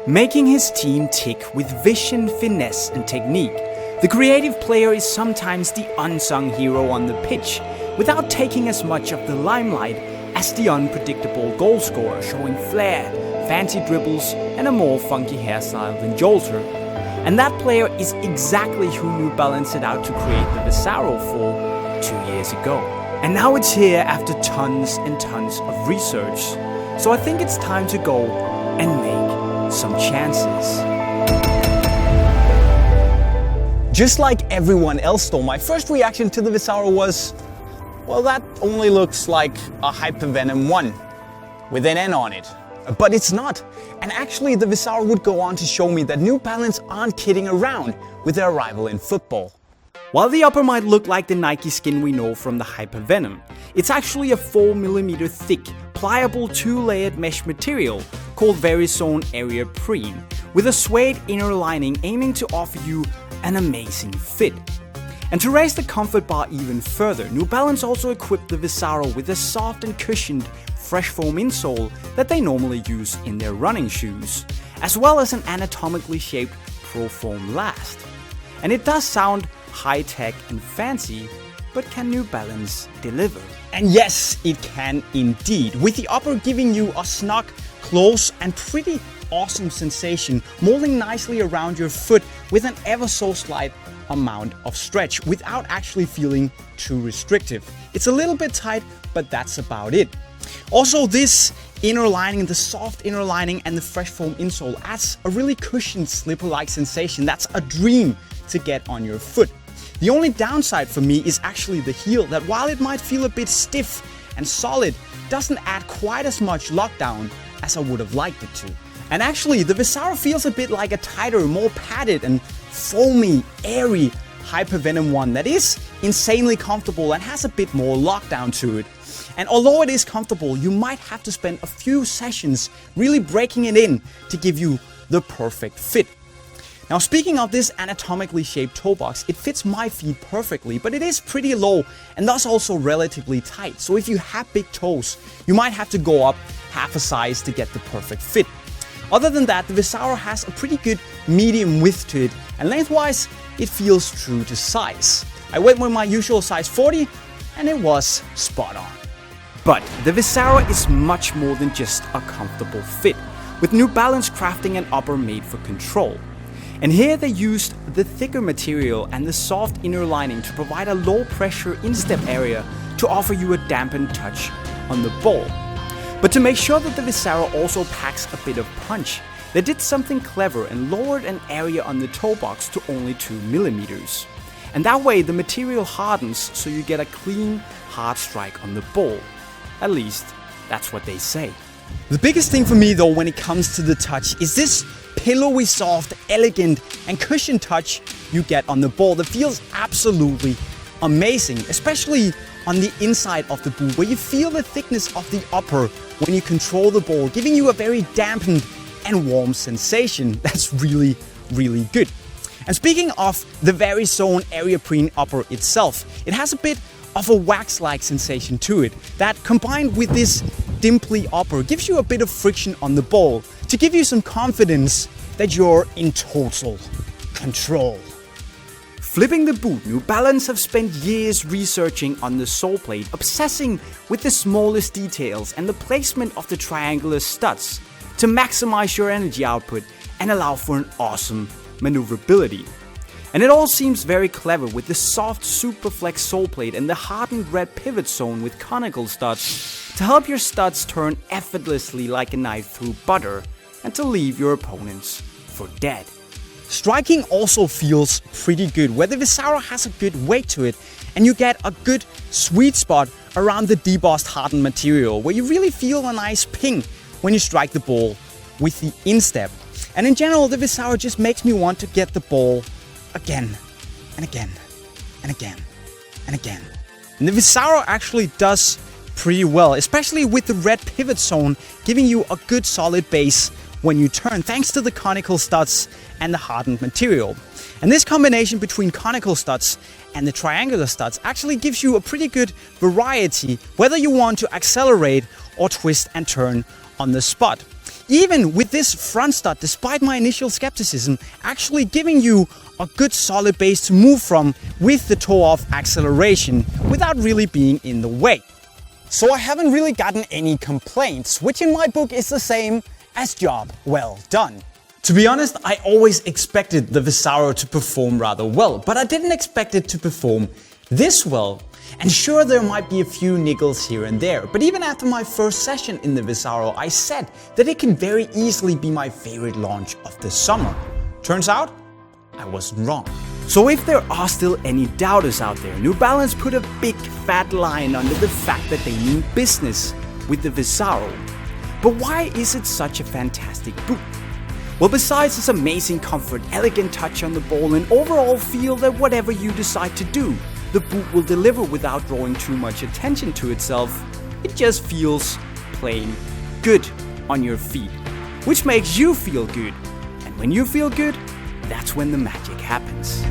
Making his team tick with vision, finesse and technique, the creative player is sometimes the unsung hero on the pitch, without taking as much of the limelight as the unpredictable goal scorer, showing flair, fancy dribbles and a more funky hairstyle than Jolter. And that player is exactly who New Balance set out to create the Visaro for 2 years ago. And now it's here after tons and tons of research. So I think it's time to go and make some chances. Just like everyone else though, my first reaction to the Visaro was, well, that only looks like a Hypervenom 1 with an N on it. But it's not. And actually the Visaro would go on to show me that New Balance aren't kidding around with their arrival in football. While the upper might look like the Nike skin we know from the Hypervenom, it's actually a 4mm thick, pliable 2-layered mesh material called Verizone Aeroprene, with a suede inner lining aiming to offer you an amazing fit. And to raise the comfort bar even further, New Balance also equipped the Visaro with a soft and cushioned fresh foam insole that they normally use in their running shoes, as well as an anatomically shaped Pro Foam last. And it does sound high-tech and fancy, but can New Balance deliver? And yes, it can indeed, with the upper giving you a snug, close and pretty awesome sensation, molding nicely around your foot with an ever so slight amount of stretch without actually feeling too restrictive. It's a little bit tight, but that's about it. Also, this inner lining, the soft inner lining and the fresh foam insole adds a really cushioned slipper-like sensation that's a dream to get on your foot. The only downside for me is actually the heel, that while it might feel a bit stiff and solid, doesn't add quite as much lockdown as I would have liked it to. And actually, the Visaro feels a bit like a tighter, more padded and foamy, airy Hypervenom 1 that is insanely comfortable and has a bit more lockdown to it. And although it is comfortable, you might have to spend a few sessions really breaking it in to give you the perfect fit. Now, speaking of this anatomically shaped toe box, it fits my feet perfectly, but it is pretty low and thus also relatively tight. So if you have big toes, you might have to go up half a size to get the perfect fit. Other than that, the Visaro has a pretty good medium width to it, and lengthwise, it feels true to size. I went with my usual size 40, and it was spot on. But the Visaro is much more than just a comfortable fit, with New Balance crafting an upper made for control. And here they used the thicker material and the soft inner lining to provide a low pressure instep area to offer you a dampened touch on the ball. But to make sure that the Visaro also packs a bit of punch, they did something clever and lowered an area on the toe box to only 2mm. And that way the material hardens so you get a clean, hard strike on the ball. At least, that's what they say. The biggest thing for me though when it comes to the touch is this pillowy, soft, elegant and cushioned touch you get on the ball that feels absolutely amazing, especially on the inside of the boot where you feel the thickness of the upper when you control the ball, giving you a very dampened and warm sensation that's really, really good. And speaking of the Verizone Aeroprene upper itself, it has a bit of a wax-like sensation to it that, combined with this dimply upper, gives you a bit of friction on the ball to give you some confidence that you're in total control. Flipping the boot, New Balance have spent years researching on the Soleplate, obsessing with the smallest details and the placement of the triangular studs to maximize your energy output and allow for an awesome maneuverability. And it all seems very clever with the soft Superflex Soleplate and the hardened red pivot zone with conical studs to help your studs turn effortlessly like a knife through butter and to leave your opponents for dead. Striking also feels pretty good, where the Visaro has a good weight to it and you get a good sweet spot around the debossed hardened material where you really feel a nice ping when you strike the ball with the instep. And in general, the Visaro just makes me want to get the ball again and again and again and again. And the Visaro actually does pretty well, especially with the red pivot zone giving you a good solid base when you turn, thanks to the conical studs and the hardened material. And this combination between conical studs and the triangular studs actually gives you a pretty good variety, whether you want to accelerate or twist and turn on the spot. Even with this front stud, despite my initial skepticism, actually giving you a good solid base to move from with the toe-off acceleration without really being in the way. So I haven't really gotten any complaints, which in my book is the same as job well done. To be honest, I always expected the Visaro to perform rather well, but I didn't expect it to perform this well. And sure, there might be a few niggles here and there, but even after my first session in the Visaro, I said that it can very easily be my favorite launch of the summer. Turns out, I wasn't wrong. So if there are still any doubters out there, New Balance put a big fat line under the fact that they mean business with the Visaro. But why is it such a fantastic boot? Well, besides its amazing comfort, elegant touch on the ball, and overall feel that whatever you decide to do, the boot will deliver without drawing too much attention to itself, it just feels plain good on your feet, which makes you feel good. And when you feel good, that's when the magic happens.